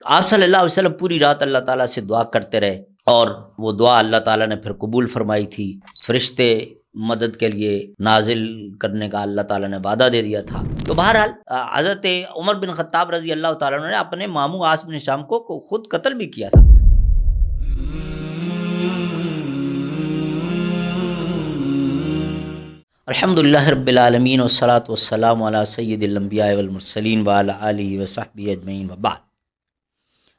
تو آپ صلی اللہ علیہ وسلم پوری رات اللہ تعالیٰ سے دعا کرتے رہے، اور وہ دعا اللہ تعالیٰ نے پھر قبول فرمائی تھی۔ فرشتے مدد کے لیے نازل کرنے کا اللہ تعالیٰ نے وعدہ دے دیا تھا۔ تو بہرحال حضرت عمر بن خطاب رضی اللہ تعالیٰ عنہ نے اپنے ماموں عاص بن ہشام کو خود قتل بھی کیا تھا۔ الحمدللہ رب العالمین والصلاة والسلام علی سید الانبیاء والمرسلین وعلی آلہ وصحبہ اجمعین وبعد۔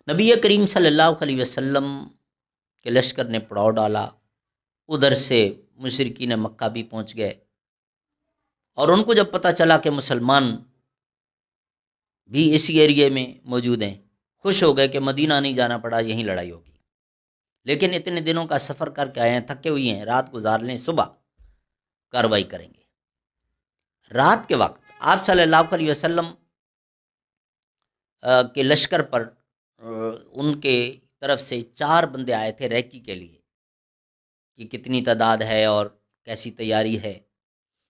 نبی کریم صلی اللہ علیہ وسلم کے لشکر نے پڑاؤ ڈالا، ادھر سے مشرکین مکہ بھی پہنچ گئے، اور ان کو جب پتہ چلا کہ مسلمان بھی اسی ایریے میں موجود ہیں، خوش ہو گئے کہ مدینہ نہیں جانا پڑا، یہیں لڑائی ہوگی۔ لیکن اتنے دنوں کا سفر کر کے آئے ہیں، تھکے ہوئے ہیں، رات گزار لیں، صبح کارروائی کریں گے۔ رات کے وقت آپ صلی اللہ علیہ وسلم کے لشکر پر ان کے طرف سے 4 بندے آئے تھے ریکی کے لیے کہ کتنی تعداد ہے اور کیسی تیاری ہے۔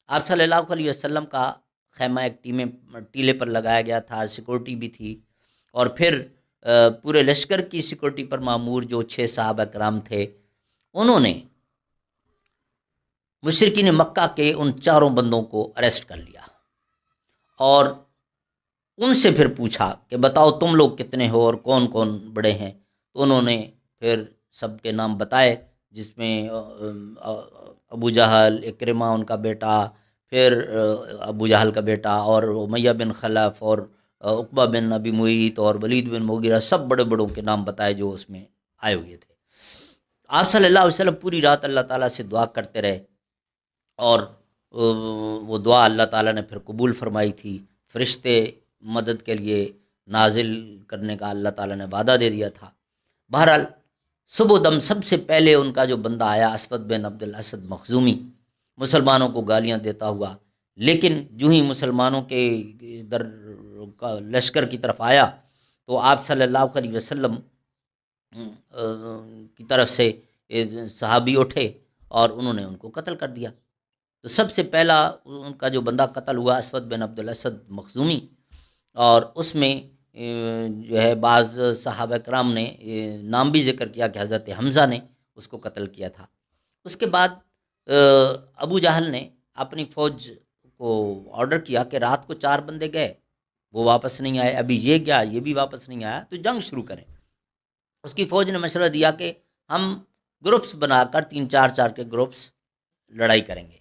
آپ صلی اللہ علیہ وسلم کا خیمہ ایک ٹیلے پر لگایا گیا تھا، سیکورٹی بھی تھی، اور پھر پورے لشکر کی سیکورٹی پر مامور جو 6 صحابہ کرام تھے، انہوں نے مشرکین مکہ کے ان 4 بندوں کو اریسٹ کر لیا، اور ان سے پھر پوچھا کہ بتاؤ تم لوگ کتنے ہو اور کون کون بڑے ہیں۔ تو انہوں نے پھر سب کے نام بتائے، جس میں ابو جہل، اکرمہ ان کا بیٹا، پھر ابو جہل کا بیٹا، اور امیہ بن خلف، اور عقبہ بن ابی معیط، اور ولید بن مغیرہ، سب بڑے بڑوں کے نام بتائے جو اس میں آئے ہوئے تھے۔ آپ صلی اللہ علیہ وسلم پوری رات اللہ تعالیٰ سے دعا کرتے رہے، اور وہ دعا اللہ تعالیٰ نے پھر قبول فرمائی تھی۔ فرشتے مدد کے لیے نازل کرنے کا اللہ تعالیٰ نے وعدہ دے دیا تھا۔ بہرحال صبح دم سب سے پہلے ان کا جو بندہ آیا، اسود بن عبد الاسد مخزومی، مسلمانوں کو گالیاں دیتا ہوا، لیکن جو ہی مسلمانوں کے ادھر کا لشکر کی طرف آیا تو آپ صلی اللہ علیہ وسلم کی طرف سے صحابی اٹھے اور انہوں نے ان کو قتل کر دیا۔ تو سب سے پہلا ان کا جو بندہ قتل ہوا اسود بن عبد الاسد مخزومی، اور اس میں جو ہے بعض صحابہ کرام نے نام بھی ذکر کیا کہ حضرت حمزہ نے اس کو قتل کیا تھا۔ اس کے بعد ابو جہل نے اپنی فوج کو آرڈر کیا کہ رات کو 4 بندے گئے، وہ واپس نہیں آئے، ابھی یہ گیا، یہ بھی واپس نہیں آیا، تو جنگ شروع کریں۔ اس کی فوج نے مشورہ دیا کہ ہم گروپس بنا کر 3-4 کے گروپس لڑائی کریں گے۔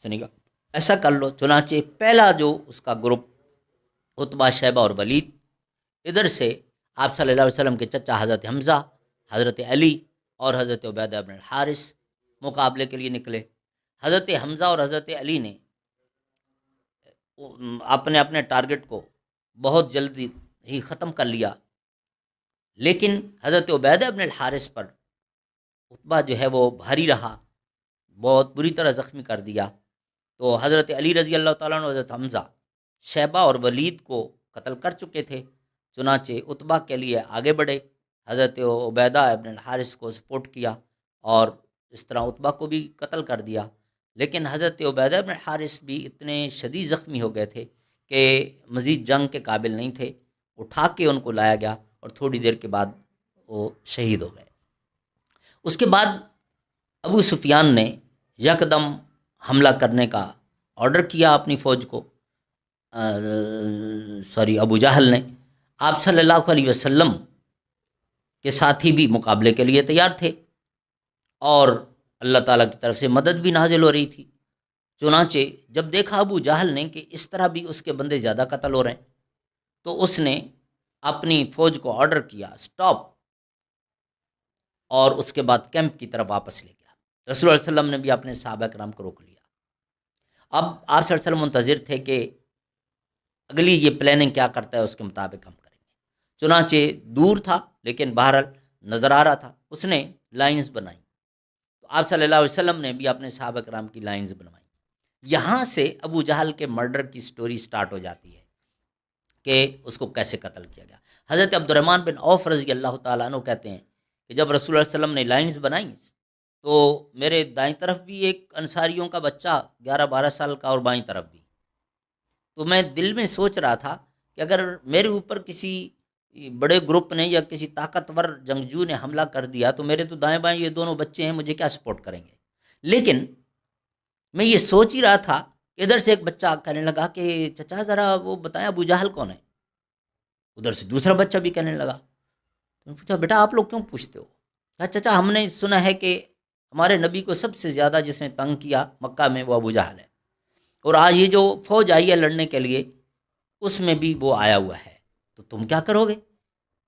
سنی گا ایسا کر لو۔ چنانچہ پہلا جو اس کا گروپ عتبہ، شیبہ اور ولید، ادھر سے آپ صلی اللہ علیہ وسلم کے چچا حضرت حمزہ، حضرت علی اور حضرت عبیدہ بن الحارث مقابلے کے لیے نکلے۔ حضرت حمزہ اور حضرت علی نے اپنے اپنے ٹارگٹ کو بہت جلدی ہی ختم کر لیا، لیکن حضرت عبیدہ بن الحارث پر عتبہ جو ہے وہ بھاری رہا، بہت بری طرح زخمی کر دیا۔ تو حضرت علی رضی اللہ تعالیٰ عنہ، حضرت حمزہ، شیبہ اور ولید کو قتل کر چکے تھے، چنانچہ عتبہ کے لیے آگے بڑھے، حضرت عبیدہ ابن الحارث کو سپورٹ کیا، اور اس طرح عتبہ کو بھی قتل کر دیا۔ لیکن حضرت عبیدہ ابن الحارث بھی اتنے شدید زخمی ہو گئے تھے کہ مزید جنگ کے قابل نہیں تھے، اٹھا کے ان کو لایا گیا، اور تھوڑی دیر کے بعد وہ شہید ہو گئے۔ اس کے بعد ابو سفیان نے یکدم حملہ کرنے کا آرڈر کیا اپنی فوج کو، ابو جہل نے۔ آپ صلی اللہ علیہ وسلم کے ساتھی بھی مقابلے کے لیے تیار تھے، اور اللہ تعالیٰ کی طرف سے مدد بھی نازل ہو رہی تھی۔ چنانچہ جب دیکھا ابو جہل نے کہ اس طرح بھی اس کے بندے زیادہ قتل ہو رہے ہیں، تو اس نے اپنی فوج کو آرڈر کیا اسٹاپ، اور اس کے بعد کیمپ کی طرف واپس لے گیا۔ رسول اللہ علیہ وسلم نے بھی اپنے صحابہ کرام کو روک لیا۔ اب آپ صلی اللہ علیہ وسلم منتظر تھے کہ اگلی یہ پلاننگ کیا کرتا ہے، اس کے مطابق ہم کریں گے۔ چنانچہ دور تھا لیکن بہرحال نظر آ رہا تھا، اس نے لائنز بنائی، تو آپ صلی اللہ علیہ وسلم نے بھی اپنے صحابہ کرام کی لائنز بنوائی۔ یہاں سے ابو جہل کے مرڈر کی سٹوری سٹارٹ ہو جاتی ہے کہ اس کو کیسے قتل کیا گیا۔ حضرت عبد الرحمن بن عوف رضی اللہ تعالیٰ عنہ کہتے ہیں کہ جب رسول اللہ علیہ وسلم نے لائنز بنائیں تو میرے دائیں طرف بھی ایک انصاریوں کا بچہ 11-12 سال کا، اور بائیں طرف بھی۔ تو میں دل میں سوچ رہا تھا کہ اگر میرے اوپر کسی بڑے گروپ نے یا کسی طاقتور جنگجو نے حملہ کر دیا تو میرے تو دائیں بائیں یہ دونوں بچے ہیں، مجھے کیا سپورٹ کریں گے؟ لیکن میں یہ سوچ ہی رہا تھا کہ ادھر سے ایک بچہ کہنے لگا کہ چچا ذرا وہ بتائیں ابو جہل کون ہے؟ ادھر سے دوسرا بچہ بھی کہنے لگا۔ تو میں پوچھا بیٹا آپ لوگ کیوں پوچھتے ہو؟ کہا چچا ہم نے سنا ہے کہ ہمارے نبی کو سب سے زیادہ جس نے تنگ کیا مکہ میں وہ ابو جہل ہے، اور آج یہ جو فوج آئی ہے لڑنے کے لیے اس میں بھی وہ آیا ہوا ہے، تو تم کیا کرو گے؟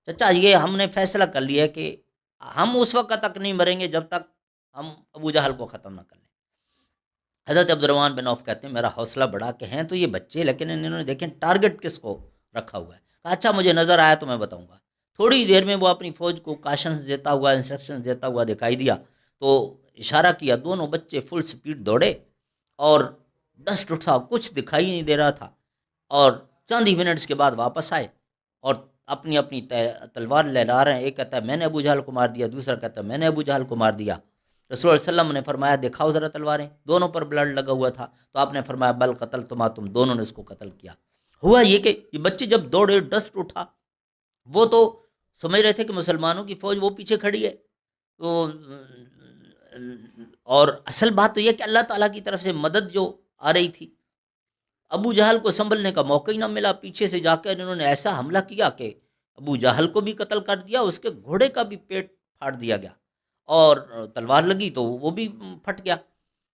چچا یہ ہم نے فیصلہ کر لیا ہے کہ ہم اس وقت تک نہیں مریں گے جب تک ہم ابو جہل کو ختم نہ کر لیں۔ حضرت عبد الرحمن بن عوف کہتے ہیں میرا حوصلہ بڑھا کہ ہیں تو یہ بچے، لیکن انہوں نے دیکھیں ٹارگٹ کس کو رکھا ہوا ہے۔ کہا اچھا مجھے نظر آیا تو میں بتاؤں گا۔ تھوڑی دیر میں وہ اپنی فوج کو کاشنز دیتا ہوا، انسٹرکشن دیتا ہوا دکھائی دیا، تو اشارہ کیا، دونوں بچے فل سپیڈ دوڑے اور ڈسٹ اٹھا، کچھ دکھائی نہیں دے رہا تھا، اور چند ہی منٹس کے بعد واپس آئے اور اپنی اپنی تلوار لہرا رہے ہیں۔ ایک کہتا ہے میں نے ابو جہل کو مار دیا، دوسرا کہتا ہے میں نے ابو جہل کو مار دیا۔ رسول اللہ علیہ وسلم نے فرمایا دکھاؤ ذرا تلواریں، دونوں پر بلڈ لگا ہوا تھا، تو آپ نے فرمایا بل قتل تم دونوں نے اس کو قتل کیا۔ ہوا یہ کہ یہ بچے جب دوڑے ڈسٹ اٹھا، وہ تو سمجھ رہے تھے کہ مسلمانوں کی فوج وہ پیچھے کھڑی ہے، تو اور اصل بات تو یہ کہ اللہ تعالیٰ کی طرف سے مدد جو آ رہی تھی، ابو جہل کو سنبھلنے کا موقع ہی نہ ملا، پیچھے سے جا کر انہوں نے ایسا حملہ کیا کہ ابو جہل کو بھی قتل کر دیا، اس کے گھوڑے کا بھی پیٹ پھاڑ دیا گیا، اور تلوار لگی تو وہ بھی پھٹ گیا،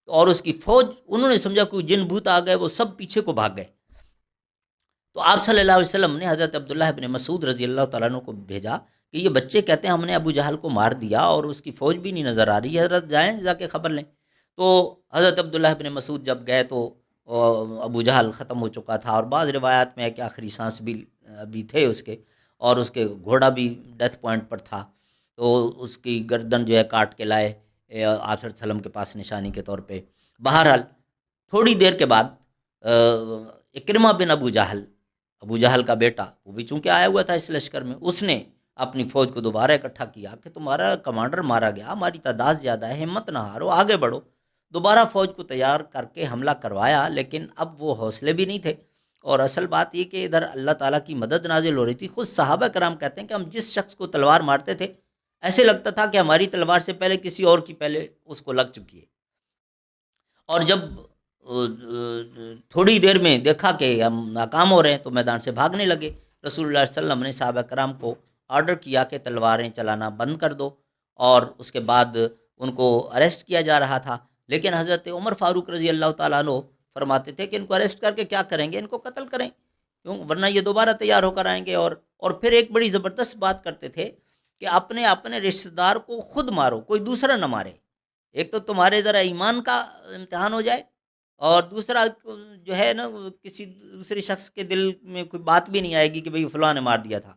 اور اس کی فوج انہوں نے سمجھا کوئی جن بھوت آ گئے، وہ سب پیچھے کو بھاگ گئے۔ تو آپ صلی اللہ علیہ وسلم نے حضرت عبداللہ ابن مسعود رضی اللہ تعالیٰ عنہ کو بھیجا کہ یہ بچے کہتے ہیں ہم نے ابو جہل کو مار دیا اور اس کی فوج بھی نہیں نظر آ رہی ہے، حضرت جائیں جا کے خبر لیں۔ تو حضرت عبداللہ ابن مسعود جب گئے تو ابو جہل ختم ہو چکا تھا، اور بعض روایات میں ہے کہ آخری سانس بھی تھے اس کے، اور اس کے گھوڑا بھی ڈیتھ پوائنٹ پر تھا، تو اس کی گردن جو ہے کاٹ کے لائے آپ صلی اللہ علیہ وسلم کے پاس نشانی کے طور پہ۔ بہرحال تھوڑی دیر کے بعد اکرمہ بن ابو جہل کا بیٹا، وہ بھی چونکہ آیا ہوا تھا اس لشکر میں، اس نے اپنی فوج کو دوبارہ اکٹھا کیا کہ تمہارا کمانڈر مارا گیا، ہماری تعداد زیادہ ہے، ہمت نہ ہارو، آگے بڑھو۔ دوبارہ فوج کو تیار کر کے حملہ کروایا، لیکن اب وہ حوصلے بھی نہیں تھے، اور اصل بات یہ کہ ادھر اللہ تعالیٰ کی مدد نازل ہو رہی تھی۔ خود صحابہ کرام کہتے ہیں کہ ہم جس شخص کو تلوار مارتے تھے ایسے لگتا تھا کہ ہماری تلوار سے پہلے کسی اور کی پہلے اس کو لگ چکی ہے، اور جب تھوڑی دیر میں دیکھا کہ ہم ناکام ہو رہے ہیں تو میدان سے بھاگنے لگے۔ رسول اللہ صلی اللہ علیہ وسلم نے صحابہ کرام کو آرڈر کیا کہ تلواریں چلانا بند کر دو، اور اس کے بعد ان کو اریسٹ کیا جا رہا تھا، لیکن حضرت عمر فاروق رضی اللہ تعالیٰ عنہ فرماتے تھے کہ ان کو اریسٹ کر کے کیا کریں گے، ان کو قتل کریں، کیوں ورنہ یہ دوبارہ تیار ہو کر آئیں گے۔ اور پھر ایک بڑی زبردست بات کرتے تھے کہ اپنے رشتہ دار کو خود مارو، کوئی دوسرا نہ مارے، ایک تو تمہارے ذرا ایمان کا امتحان ہو جائے، اور دوسرا جو ہے نا کسی دوسرے شخص کے دل میں کوئی بات بھی نہیں آئے گی کہ بھئی فلاں نے مار دیا تھا۔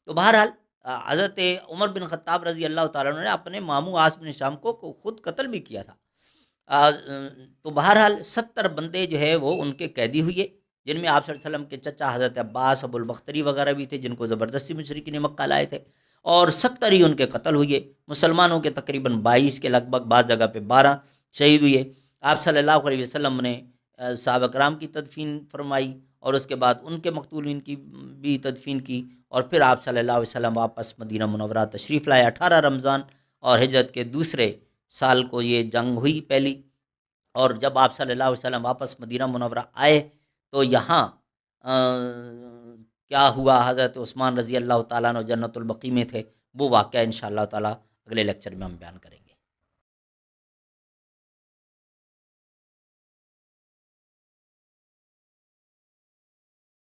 تو بہرحال حضرت عمر بن خطاب رضی اللہ تعالیٰ عنہ نے اپنے ماموں عاص بن شام کو خود قتل بھی کیا تھا۔ تو بہرحال 70 بندے جو ہے وہ ان کے قیدی ہوئے، جن میں آپ صلی اللہ علیہ وسلم کے چچا حضرت عباس، ابو البختری وغیرہ بھی تھے، جن کو زبردستی مشرکین مکہ لائے تھے، اور 70 ہی ان کے قتل ہوئے۔ مسلمانوں کے تقریباً 22 کے لگ بھگ، بعض جگہ پہ 12 شہید ہوئے۔ آپ صلی اللہ علیہ وسلم نے صحابہ کرام کی تدفین فرمائی، اور اس کے بعد ان کے مقتولین کی بھی تدفین کی، اور پھر آپ صلی اللہ علیہ وسلم واپس مدینہ منورہ تشریف لائے 18 رمضان، اور ہجرت کے دوسرے سال کو یہ جنگ ہوئی پہلی۔ اور جب آپ صلی اللہ علیہ وسلم واپس مدینہ منورہ آئے تو یہاں کیا ہوا، حضرت عثمان رضی اللہ تعالیٰ عنہ جنت البقیع میں تھے، وہ واقعہ انشاءاللہ تعالیٰ اگلے لیکچر میں ہم بیان کریں گے۔